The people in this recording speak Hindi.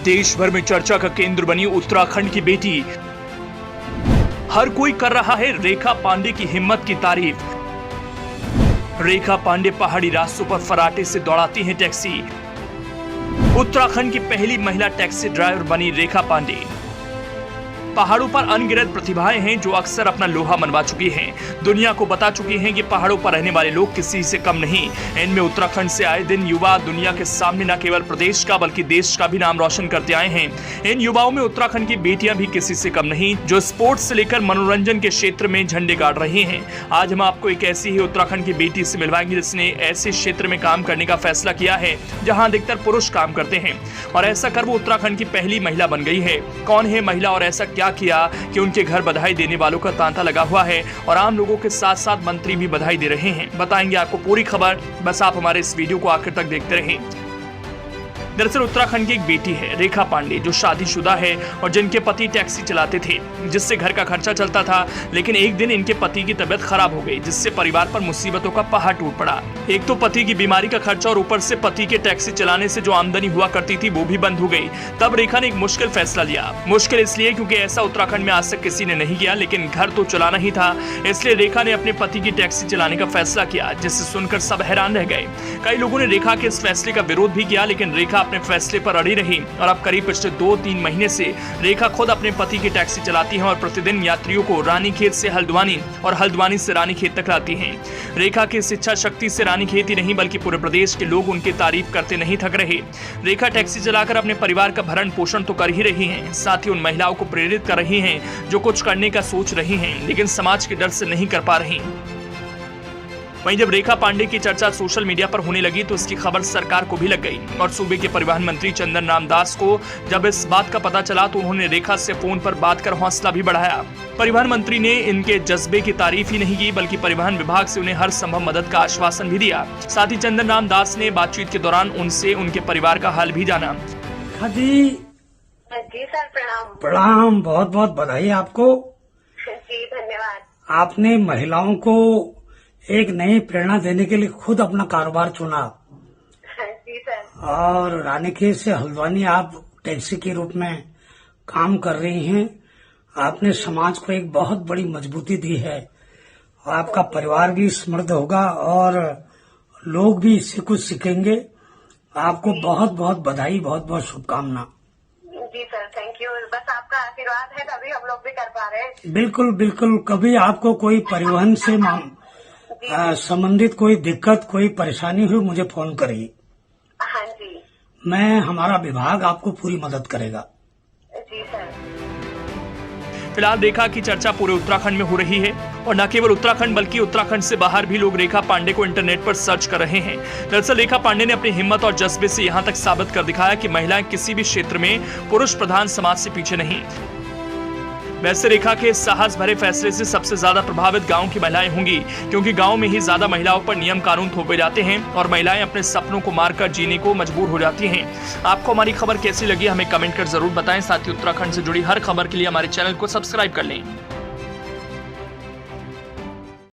देश भर में चर्चा का केंद्र बनी उत्तराखंड की बेटी। हर कोई कर रहा है रेखा पांडे की हिम्मत की तारीफ। रेखा पांडे पहाड़ी रास्तों पर फराटे से दौड़ाती हैं टैक्सी। उत्तराखंड की पहली महिला टैक्सी ड्राइवर बनी रेखा पांडे। पहाड़ों पर अनगिनत प्रतिभाएं हैं जो अक्सर अपना लोहा मनवा चुकी हैं। दुनिया को बता चुकी हैं कि पहाड़ों पर रहने वाले लोग किसी से कम नहीं। इनमें उत्तराखंड से आए दिन युवा दुनिया के सामने न केवल प्रदेश का बल्कि देश का भी नाम रोशन करते आए हैं। इन युवाओं में उत्तराखंड की बेटियां भी किसी से कम नहीं, जो स्पोर्ट्स से लेकर मनोरंजन के क्षेत्र में झंडे गाड़ रही हैं। आज हम आपको एक ऐसी ही उत्तराखंड की बेटी से मिलवाएंगे जिसने ऐसे क्षेत्र में काम करने का फैसला किया है जहाँ अधिकतर पुरुष काम करते हैं, और ऐसा कर वो उत्तराखंड की पहली महिला बन गई है। कौन है महिला और ऐसा क्या किया कि उनके घर बधाई देने वालों का तांता लगा हुआ है और आम लोगों के साथ साथ मंत्री भी बधाई दे रहे हैं। बताएंगे आपको पूरी खबर, बस आप हमारे इस वीडियो को आखिर तक देखते रहें। दरअसल उत्तराखंड की एक बेटी है रेखा पांडे, जो शादीशुदा है और जिनके पति टैक्सी चलाते थे, जिससे घर का खर्चा चलता था। लेकिन एक दिन इनके पति की तबीयत खराब हो गई, जिससे परिवार पर मुसीबतों का पहाड़ टूट पड़ा। एक तो पति की बीमारी का खर्चा और ऊपर से पति के टैक्सी चलाने से जो आमदनी हुआ करती थी वो भी बंद हो गई। तब रेखा ने एक मुश्किल फैसला लिया। मुश्किल इसलिए क्योंकि ऐसा उत्तराखंड में आज तक किसी ने नहीं किया, लेकिन घर तो चलाना ही था। इसलिए रेखा ने अपने पति की टैक्सी चलाने का फैसला किया, जिससे सुनकर सब हैरान रह गए। कई लोगों ने रेखा के इस फैसले का विरोध भी किया, लेकिन रेखा अपने फैसले पर अड़ी रही और अब करीब पिछले 2-3 महीने से रेखा खुद अपने पति की टैक्सी चलाती हैं और प्रतिदिन यात्रियों को रानीखेत से हल्द्वानी और हल्द्वानी से रानीखेत तक लाती हैं। रेखा की इस इच्छा शक्ति से रानीखेत ही नहीं बल्कि पूरे प्रदेश के लोग उनकी तारीफ करते नहीं थक रहे। रेखा टैक्सी चलाकर अपने परिवार का भरण पोषण तो कर ही रही हैं, साथ ही उन महिलाओं को प्रेरित कर रही हैं जो कुछ करने का सोच रही हैं लेकिन समाज के डर से नहीं कर पा रही। वहीं जब रेखा पांडे की चर्चा सोशल मीडिया पर होने लगी तो इसकी खबर सरकार को भी लग गई, और सूबे के परिवहन मंत्री चंदन राम दास को जब इस बात का पता चला तो उन्होंने रेखा से फोन पर बात कर हौसला भी बढ़ाया। परिवहन मंत्री ने इनके जज्बे की तारीफ ही नहीं की बल्कि परिवहन विभाग से उन्हें हर संभव मदद का आश्वासन भी दिया। साथ ही चंदन राम दास ने बातचीत के दौरान उनसे उनके परिवार का हाल भी जाना। जी सर, प्रणाम। प्रणाम, बहुत बहुत बधाई आपको। जी धन्यवाद। आपने महिलाओं को एक नई प्रेरणा देने के लिए खुद अपना कारोबार चुना। जी सर। और रानीखेत से हल्द्वानी आप टैक्सी के रूप में काम कर रही हैं। आपने समाज को एक बहुत बड़ी मजबूती दी है और आपका परिवार भी समृद्ध होगा और लोग भी इससे कुछ सीखेंगे। आपको बहुत बहुत बधाई, बहुत बहुत शुभकामना। जी सर, थैंक यू। बस आपका आशीर्वाद है तभी हम लोग भी कर पा रहे हैं। बिल्कुल बिल्कुल। कभी आपको कोई परिवहन से संबंधित कोई दिक्कत, कोई परेशानी हुई, मुझे फोन करिए। हाँ जी। मैं, हमारा विभाग आपको पूरी मदद करेगा। जी सर। फिलहाल रेखा की चर्चा पूरे उत्तराखंड में हो रही है, और न केवल उत्तराखंड बल्कि उत्तराखंड से बाहर भी लोग रेखा पांडे को इंटरनेट पर सर्च कर रहे हैं। दरअसल रेखा पांडे ने अपनी हिम्मत और जज्बे से यहां तक साबित कर दिखाया कि महिलाएं किसी भी क्षेत्र में पुरुष प्रधान समाज से पीछे नहीं। वैसे रेखा के साहस भरे फैसले से सबसे ज्यादा प्रभावित गांव की महिलाएं होंगी, क्योंकि गांव में ही ज्यादा महिलाओं पर नियम कानून थोपे जाते हैं और महिलाएं अपने सपनों को मारकर जीने को मजबूर हो जाती हैं। आपको हमारी खबर कैसी लगी हमें कमेंट कर जरूर बताएं। साथ ही उत्तराखंड से जुड़ी हर खबर के लिए हमारे चैनल को सब्सक्राइब कर लें।